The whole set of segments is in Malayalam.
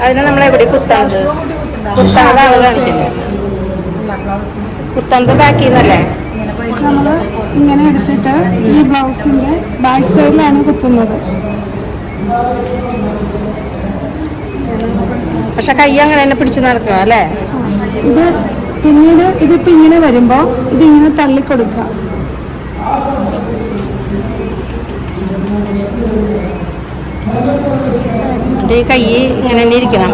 അതിന് നമ്മളെവിടെ കുത്തണത്? കുത്തണതാണ് കാണിക്കുന്നത്. കുത്തണത് ബാക്കിൽ നിന്നല്ലേ? നമ്മൾ ഇങ്ങനെ എടുത്തിട്ട് ഈ ബ്ലൗസിന്റെ ബാക്ക് സൈഡിലാണ് കുത്തുന്നത്. പക്ഷെ കൈ അങ്ങനെ തന്നെ പിടിച്ചു നടക്കുക അല്ലേ? ഇത് പിന്നീട് ഇതിപ്പോ ഇങ്ങനെ വരുമ്പോ ഇതിങ്ങനെ തള്ളിക്കൊടുക്കുക. ഈ കൈ ഇങ്ങനെ തന്നെ ഇരിക്കണം.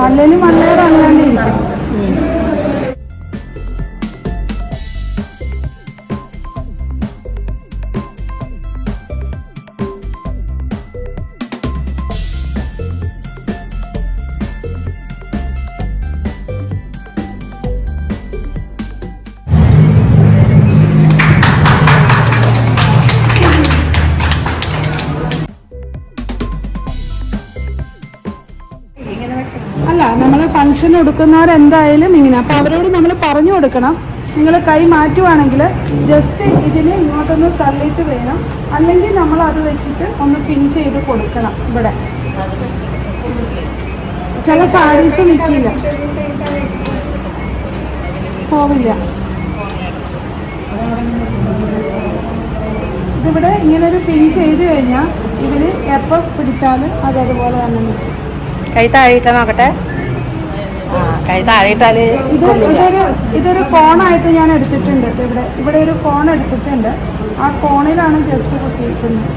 അല്ലെങ്കിൽ വളരെ അങ്ങനെ ഇരിക്കണം. അല്ല, നമ്മൾ ഫംഗ്ഷൻ കൊടുക്കുന്നവരെന്തായാലും ഇങ്ങനെ. അപ്പോൾ അവരോട് നമ്മൾ പറഞ്ഞു കൊടുക്കണം, നിങ്ങൾ കൈ മാറ്റുവാണെങ്കിൽ ജസ്റ്റ് ഇതിനെ ഇങ്ങോട്ടൊന്ന് തള്ളിയിട്ട് വേണം, അല്ലെങ്കിൽ നമ്മൾ അത് വെച്ചിട്ട് ഒന്ന് പിൻ ചെയ്ത് കൊടുക്കണം. ഇവിടെ ചില സാരീസ് നിൽക്കില്ല, പോവില്ല. ഇതിവിടെ ഇങ്ങനൊരു പിൻ ചെയ്ത് കഴിഞ്ഞാൽ ഇതിന് എപ്പോൾ പിടിച്ചാലും അതുപോലെ തന്നെ നിൽക്കും. കൈ താഴെയിട്ടാ നോക്കട്ടെ. കൈ താഴെയിട്ടാല് ഇതൊരു കോണായിട്ട് ഞാൻ എടുത്തിട്ടുണ്ട്. ഇവിടെ ഒരു കോൺ എടുത്തിട്ടുണ്ട്. ആ കോണിലാണ് ജസ്റ്റ് കുത്തിയിരിക്കുന്നത്.